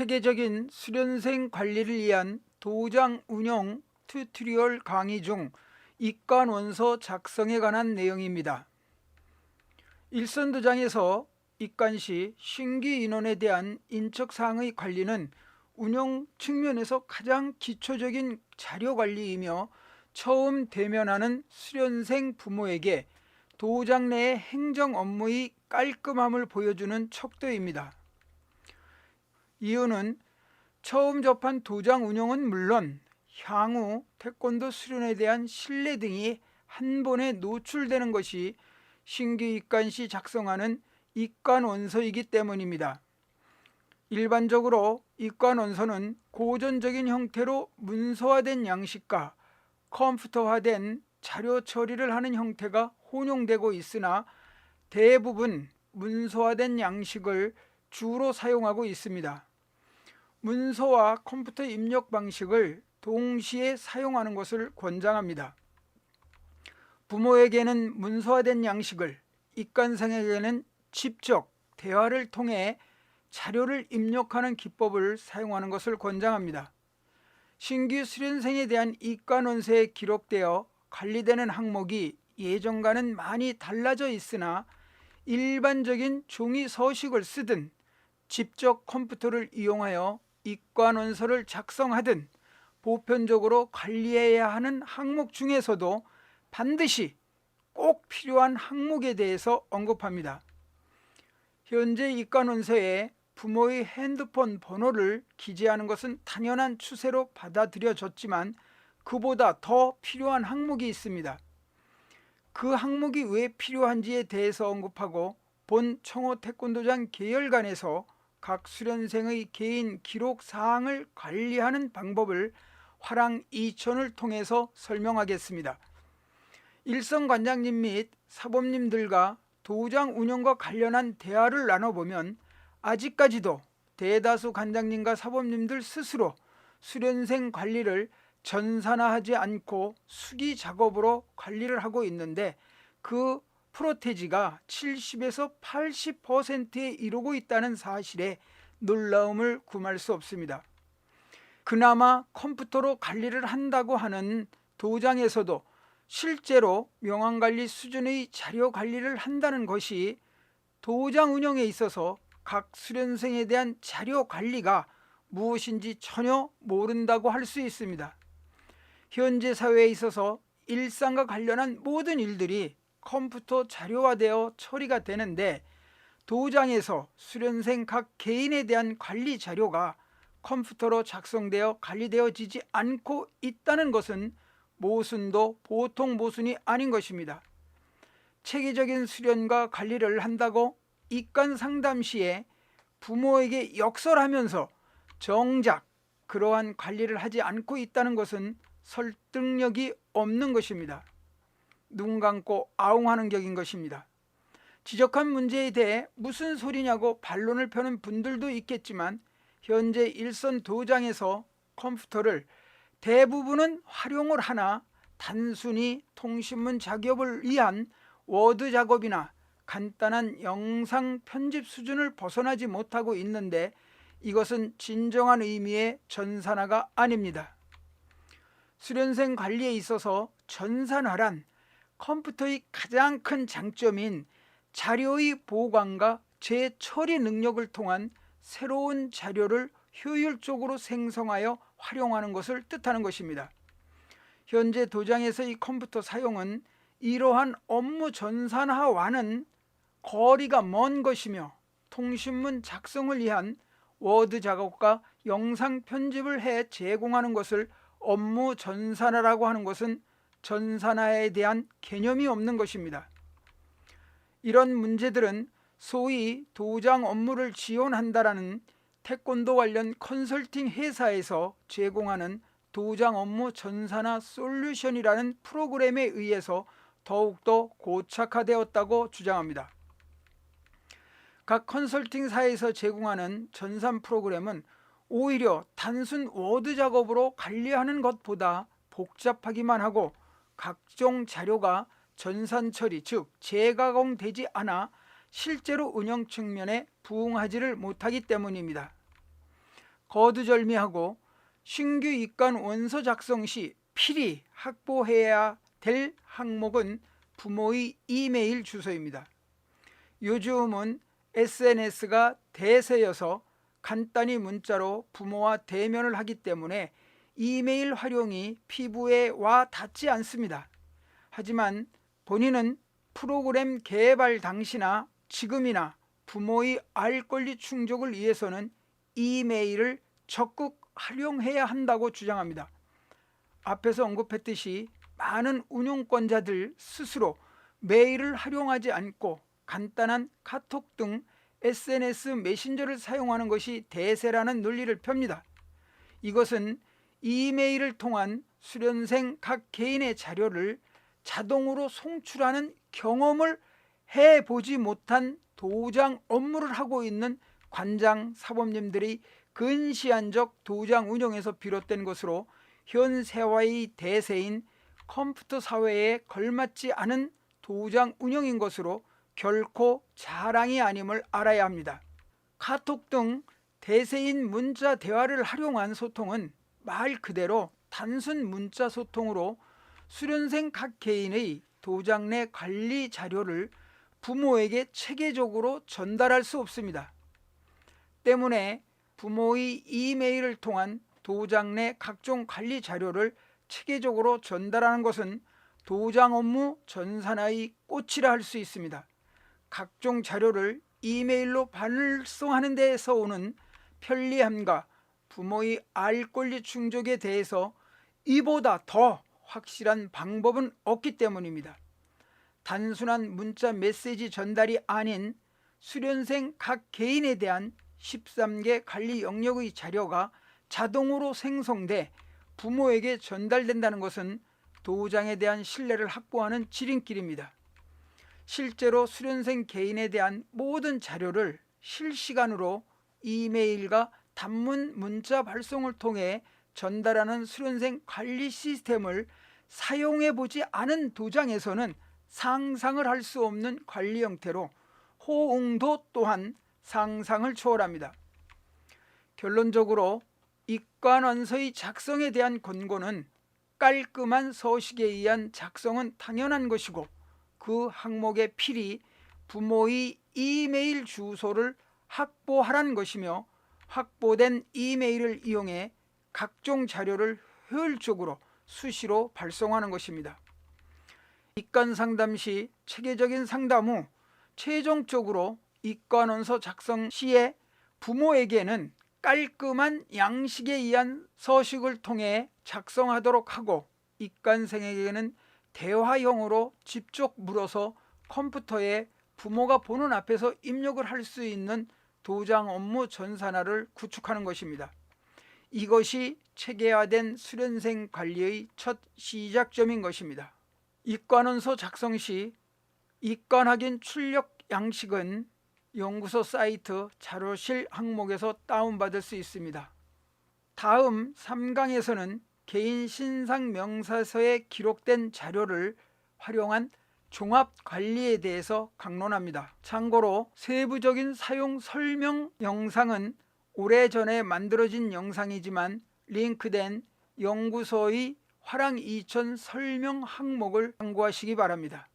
체계적인 수련생 관리를 위한 도장 운영 튜토리얼 강의 중 입관 원서 작성에 관한 내용입니다. 일선도장에서 입관 시 신규 인원에 대한 인적사항의 관리는 운영 측면에서 가장 기초적인 자료관리이며 처음 대면하는 수련생 부모에게 도장 내의 행정 업무의 깔끔함을 보여주는 척도입니다. 이유는 처음 접한 도장 운영은 물론 향후 태권도 수련에 대한 신뢰 등이 한 번에 노출되는 것이 신규 입관 시 작성하는 입관 원서이기 때문입니다. 일반적으로 입관 원서는 고전적인 형태로 문서화된 양식과 컴퓨터화된 자료 처리를 하는 형태가 혼용되고 있으나 대부분 문서화된 양식을 주로 사용하고 있습니다. 문서와 컴퓨터 입력 방식을 동시에 사용하는 것을 권장합니다. 부모에게는 문서화된 양식을, 입관생에게는 직접 대화를 통해 자료를 입력하는 기법을 사용하는 것을 권장합니다. 신규 수련생에 대한 입관 원서에 기록되어 관리되는 항목이 예전과는 많이 달라져 있으나 일반적인 종이 서식을 쓰든 직접 컴퓨터를 이용하여 입관 원서를 작성하든 보편적으로 관리해야 하는 항목 중에서도 반드시 꼭 필요한 항목에 대해서 언급합니다. 현재 입관 원서에 부모의 핸드폰 번호를 기재하는 것은 당연한 추세로 받아들여졌지만 그보다 더 필요한 항목이 있습니다. 그 항목이 왜 필요한지에 대해서 언급하고 본 청호 태권도장 계열관에서 각 수련생의 개인 기록 사항을 관리하는 방법을 화랑 2천을 통해서 설명하겠습니다. 일선 관장님 및 사범님들과 도장 운영과 관련한 대화를 나눠보면 아직까지도 대다수 관장님과 사범님들 스스로 수련생 관리를 전산화하지 않고 수기 작업으로 관리를 하고 있는데 그 프로테지가 70에서 80%에 이르고 있다는 사실에 놀라움을 금할 수 없습니다. 그나마 컴퓨터로 관리를 한다고 하는 도장에서도 실제로 명함관리 수준의 자료 관리를 한다는 것이 도장 운영에 있어서 각 수련생에 대한 자료 관리가 무엇인지 전혀 모른다고 할 수 있습니다. 현재 사회에 있어서 일상과 관련한 모든 일들이 컴퓨터 자료화되어 처리가 되는데 도장에서 수련생 각 개인에 대한 관리 자료가 컴퓨터로 작성되어 관리되어지지 않고 있다는 것은 모순도 보통 모순이 아닌 것입니다. 체계적인 수련과 관리를 한다고 입관 상담 시에 부모에게 역설하면서 정작 그러한 관리를 하지 않고 있다는 것은 설득력이 없는 것입니다. 눈 감고 아웅하는 격인 것입니다. 지적한 문제에 대해 무슨 소리냐고 반론을 펴는 분들도 있겠지만 현재 일선 도장에서 컴퓨터를 대부분은 활용을 하나 단순히 통신문 작업을 위한 워드 작업이나 간단한 영상 편집 수준을 벗어나지 못하고 있는데 이것은 진정한 의미의 전산화가 아닙니다. 수련생 관리에 있어서 전산화란 컴퓨터의 가장 큰 장점인 자료의 보관과 재처리 능력을 통한 새로운 자료를 효율적으로 생성하여 활용하는 것을 뜻하는 것입니다. 현재 도장에서의 컴퓨터 사용은 이러한 업무 전산화와는 거리가 먼 것이며 통신문 작성을 위한 워드 작업과 영상 편집을 해 제공하는 것을 업무 전산화라고 하는 것은 전산화에 대한 개념이 없는 것입니다. 이런 문제들은 소위 도장 업무를 지원한다라는 태권도 관련 컨설팅 회사에서 제공하는 도장 업무 전산화 솔루션이라는 프로그램에 의해서 더욱더 고착화되었다고 주장합니다. 각 컨설팅사에서 제공하는 전산 프로그램은 오히려 단순 워드 작업으로 관리하는 것보다 복잡하기만 하고 각종 자료가 전산 처리 즉 재가공되지 않아 실제로 운영 측면에 부응하지를 못하기 때문입니다. 거두절미하고 신규 입관 원서 작성 시 필히 확보해야 될 항목은 부모의 이메일 주소입니다. 요즘은 SNS가 대세여서 간단히 문자로 부모와 대면을 하기 때문에 이메일 활용이 피부에 와 닿지 않습니다. 하지만 본인은 프로그램 개발 당시나 지금이나 부모의 알 권리 충족을 위해서는 이메일을 적극 활용해야 한다고 주장합니다. 앞에서 언급했듯이 많은 운용권자들 스스로 메일을 활용하지 않고 간단한 카톡 등 SNS 메신저를 사용하는 것이 대세라는 논리를 펴니다. 이것은 이메일을 통한 수련생 각 개인의 자료를 자동으로 송출하는 경험을 해보지 못한 도장 업무를 하고 있는 관장 사범님들이 근시안적 도장 운영에서 비롯된 것으로 현 세화의 대세인 컴퓨터 사회에 걸맞지 않은 도장 운영인 것으로 결코 자랑이 아님을 알아야 합니다. 카톡 등 대세인 문자 대화를 활용한 소통은 말 그대로 단순 문자 소통으로 수련생 각 개인의 도장 내 관리 자료를 부모에게 체계적으로 전달할 수 없습니다. 때문에 부모의 이메일을 통한 도장 내 각종 관리 자료를 체계적으로 전달하는 것은 도장 업무 전산화의 꽃이라 할 수 있습니다. 각종 자료를 이메일로 발송하는 데에서 오는 편리함과 부모의 알 권리 충족에 대해서 이보다 더 확실한 방법은 없기 때문입니다. 단순한 문자 메시지 전달이 아닌 수련생 각 개인에 대한 13개 관리 영역의 자료가 자동으로 생성돼 부모에게 전달된다는 것은 도장에 대한 신뢰를 확보하는 지름길입니다. 실제로 수련생 개인에 대한 모든 자료를 실시간으로 이메일과 단문 문자 발송을 통해 전달하는 수련생 관리 시스템을 사용해 보지 않은 도장에서는 상상을 할 수 없는 관리 형태로 호응도 또한 상상을 초월합니다. 결론적으로 입관원서의 작성에 대한 권고는 깔끔한 서식에 의한 작성은 당연한 것이고 그 항목의 필히 부모의 이메일 주소를 확보하라는 것이며 확보된 이메일을 이용해 각종 자료를 효율적으로 수시로 발송하는 것입니다. 입관 상담 시 체계적인 상담 후 최종적으로 입관원서 작성 시에 부모에게는 깔끔한 양식에 의한 서식을 통해 작성하도록 하고 입관생에게는 대화형으로 직접 물어서 컴퓨터에 부모가 보는 앞에서 입력을 할 수 있는 도장 업무 전산화를 구축하는 것입니다. 이것이 체계화된 수련생 관리의 첫 시작점인 것입니다. 입관원서 작성 시 입관 출력 양식은 연구소 사이트 자료실 항목에서 다운받을 수 있습니다. 다음 3강에서는 개인 신상 명사서에 기록된 자료를 활용한 종합 관리에 대해서 강론합니다. 참고로 세부적인 사용 설명 영상은 오래전에 만들어진 영상이지만 링크된 연구소의 화랑 2000 설명 항목을 참고하시기 바랍니다.